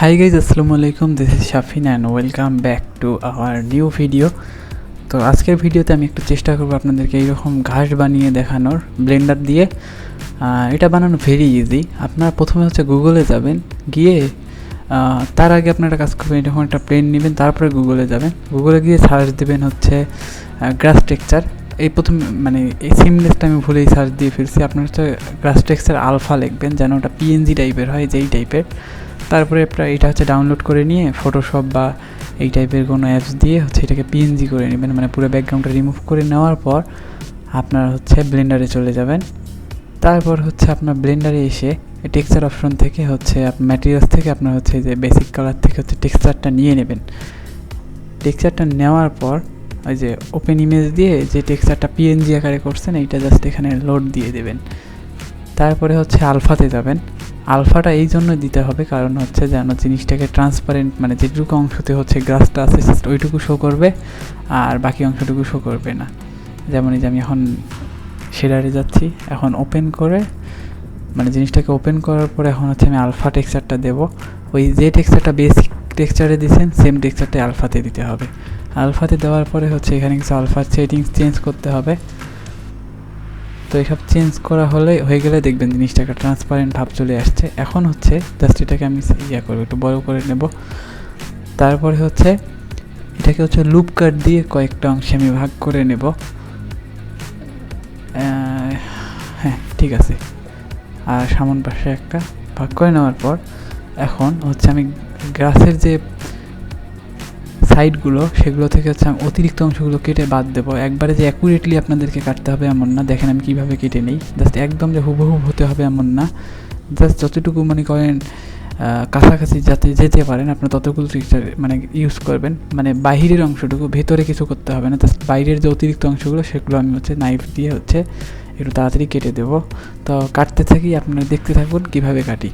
Hi guys, assalamu alaikum. This is Shafin and welcome back to our new video. তো আজকের ভিডিওতে আমি একটু চেষ্টা করব আপনাদেরকে এইরকম ঘাস বানিয়ে দেখানোর ব্লেন্ডার দিয়ে। এটা বানানো ভেরি ইজি। আপনারা প্রথমে হচ্ছে গুগলে যাবেন, গিয়ে তার আগে আপনারা কাজ করবেন, এরকম একটা পেন নেবেন, তারপরে গুগলে যাবেন, গুগলে গিয়ে সার্চ দেবেন হচ্ছে গ্রাস টেক্সচার। এই প্রথম মানে এই সিমলেসটা আমি ভুলেই সার্চ দিয়ে ফেলছি। আপনার হচ্ছে গ্রাস টেক্সচার আলফা লিখবেন, যেন ওটা পিএনজি টাইপের হয়, যেই টাইপের। তারপরে এটা হচ্ছে ডাউনলোড করে নিয়ে ফটোশপ বা এই টাইপের কোনো অ্যাপস দিয়ে হচ্ছে এটাকে পিএনজি করে নেবেন, মানে পুরো ব্যাকগ্রাউন্ডটা রিমুভ করে নেওয়ার পর আপনার হচ্ছে ব্লেন্ডারে চলে যাবেন। তারপর হচ্ছে আপনার ব্লেন্ডারে এসে টেক্সচার অপশন থেকে হচ্ছে ম্যাটেরিয়ালস থেকে আপনার হচ্ছে যে বেসিক কালার থেকে হচ্ছে টেক্সচারটা নিয়ে নেবেন। টেক্সচারটা নেওয়ার পর ওই যে ওপেন ইমেজ দিয়ে যে টেক্সচারটা পিএনজি আকারে করছেন এইটা জাস্ট এখানে লোড দিয়ে দেবেন। তারপরে হচ্ছে আলফাতে যাবেন। আলফাটা এই জন্য দিতে হবে কারণ হচ্ছে যেন জিনিসটাকে ট্রান্সপারেন্ট, মানে যেটুকু অংশতে হচ্ছে গ্রাসটা আছে জাস্ট ওইটুকু শো করবে আর বাকি অংশটুকু শো করবে না। যেমন এই যে আমি এখন শেডারে যাচ্ছি, এখন ওপেন করে মানে জিনিসটাকে ওপেন করার পরে এখন হচ্ছে আমি আলফা টেক্সচারটা দেবো। ওই যে টেক্সচারটা বেসিক টেক্সচারে দিয়েছেন সেম টেক্সচারটাই আলফাতে দিতে হবে। আলফাতে দেওয়ার পরে হচ্ছে এখানে কিছু আলফার সেটিংস চেঞ্জ করতে হবে। তো এইসব চেঞ্জ করা হয়ে গেলে দেখবেন জিনিসটা একটা ট্রান্সপারেন্ট ভাব চলে আসছে। এখন হচ্ছে জাস্ট এটাকে আমি করবো, একটু বড় করে নেব। তারপরে হচ্ছে এটাকে হচ্ছে লুপ কাট দিয়ে কয়েকটা অংশে আমি ভাগ করে নেব। হ্যাঁ, ঠিক আছে। আর সামন পাশে একটা ভাগ করে নেওয়ার পর এখন হচ্ছে আমি গ্রাসের যে সাইডগুলো সেগুলো থেকে হচ্ছে আমি অতিরিক্ত অংশগুলো কেটে বাদ দেবো। একবারে যে অ্যাকুরেটলি আপনাদেরকে কাটতে হবে এমন না, দেখেন আমি কীভাবে কেটে নেই। জাস্ট একদম যে হুবহু হতে হবে এমন না, জাস্ট যতটুকু মনে করেন কাছাকাছি যাতে যেতে পারেন আপনার ততগুলো টেক্সচার মানে ইউজ করবেন। মানে বাহিরের অংশটুকু, ভেতরে কিছু করতে হবে না, জাস্ট বাইরের যে অতিরিক্ত অংশগুলো সেগুলো আমি হচ্ছে নাইফ দিয়ে হচ্ছে একটু তাড়াতাড়ি কেটে দেবো। তো কাটতে থাকি, আপনারা দেখতে থাকুন কীভাবে কাটি।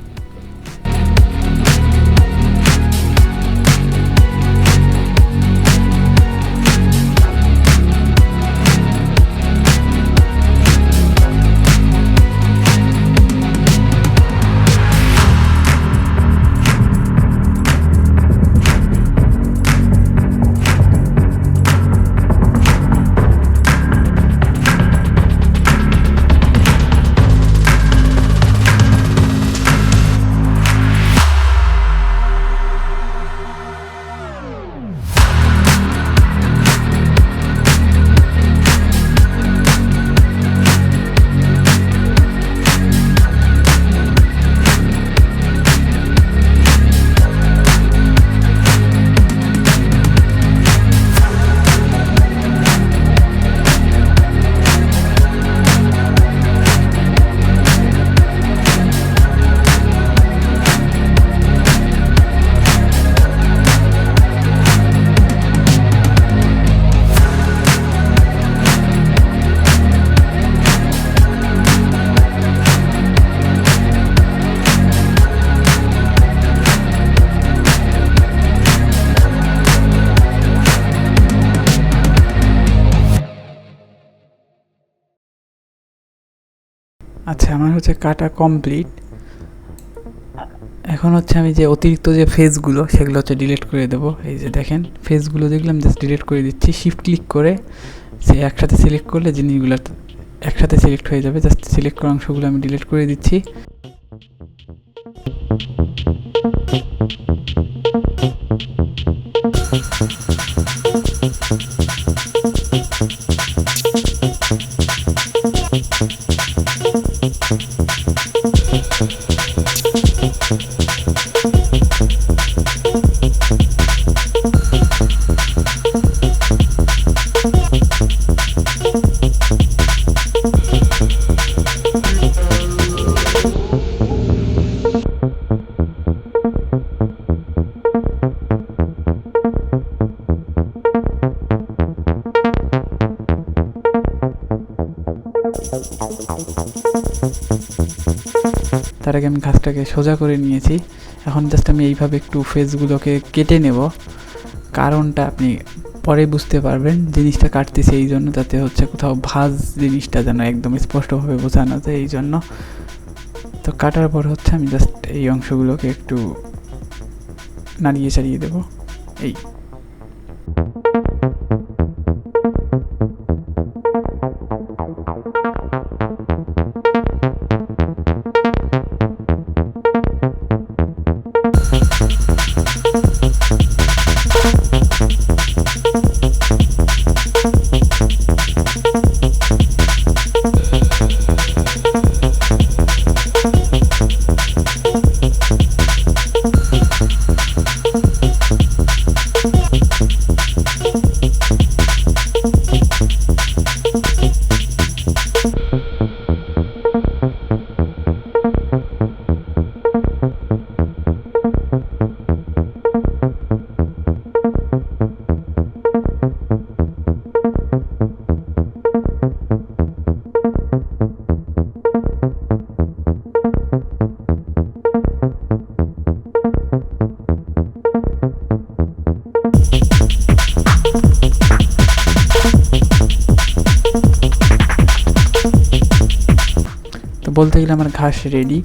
আচ্ছা, আমার হচ্ছে কাটা কমপ্লিট। এখন হচ্ছে আমি যে অতিরিক্ত যে ফেসগুলো সেগুলো হচ্ছে ডিলিট করে দেবো। এই যে দেখেন ফেসগুলো যেগুলো আমি জাস্ট ডিলিট করে দিচ্ছি। শিফট ক্লিক করে সে একসাথে সিলেক্ট করলে জিনিসগুলো একসাথে সিলেক্ট হয়ে যাবে। জাস্ট সিলেক্ট করা অংশগুলো আমি ডিলিট করে দিচ্ছি। তার আগে আমি ঘাসটাকে সোজা করে নিয়েছি। এখন জাস্ট আমি এইভাবে একটু ফেসগুলোকে কেটে নেব। কারণটা আপনি পরে বুঝতে পারবেন। জিনিসটা কাটতেছি এই জন্য যাতে হচ্ছে কোথাও ভাঁজ জিনিসটা যেন একদম স্পষ্টভাবে বোঝানো যায়, এই জন্য। তো কাটার পর হচ্ছে আমি জাস্ট এই অংশগুলোকে একটু নাড়িয়ে চাড়িয়ে দেবো। এই তো বলতে গেলে আমার ঘাস রেডি।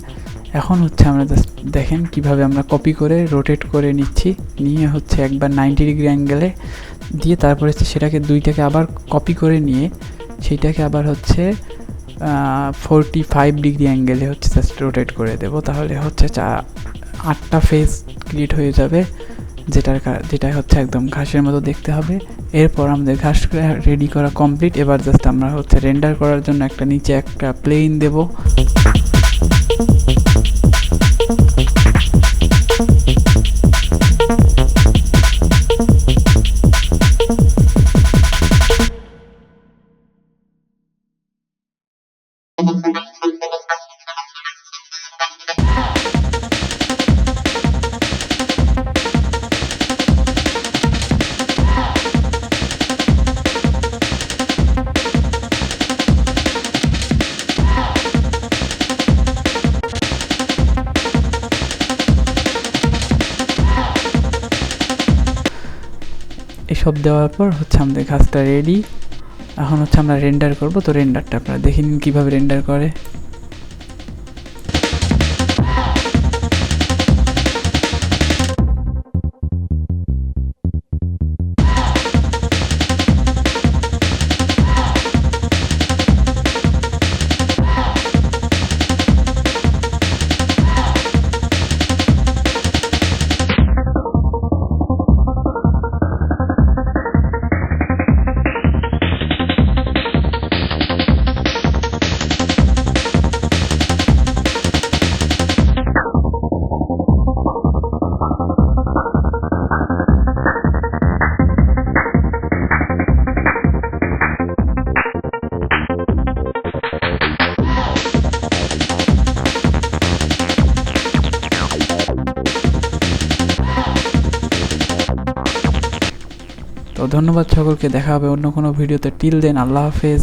এখন হচ্ছে আমরা জাস্ট দেখেন কিভাবে আমরা কপি করে রোটেট করে নিচ্ছি, নিয়ে হচ্ছে একবার 90 ডিগ্রি অ্যাঙ্গেলে দিয়ে তারপরে সেটাকে দুইটাকে আবার কপি করে নিয়ে সেইটাকে আবার হচ্ছে 45 ডিগ্রি অ্যাঙ্গেলে হচ্ছে জাস্ট রোটেট করে দেব। তাহলে হচ্ছে 8টা ফেস ক্রিয়েট হয়ে যাবে, যেটা হচ্ছে একদম ঘাসের মতো দেখতে হবে। এরপর আমাদের ঘাস রেডি করা কমপ্লিট। এবার জাস্ট আমরা হচ্ছে রেন্ডার করার জন্য একটা নিচে একটা প্লেন দেব। এসব দেওয়ার পর হচ্ছে আমাদের ঘাসটা রেডি। এখন হচ্ছে আমরা রেন্ডার করব। তো রেন্ডারটা আপনারা দেখে নিন কীভাবে রেন্ডার করে। তো ধন্যবাদ সকলকে, দেখা হবে অন্য কোনো ভিডিওতে। টিল দেন, আল্লাহ হাফেজ।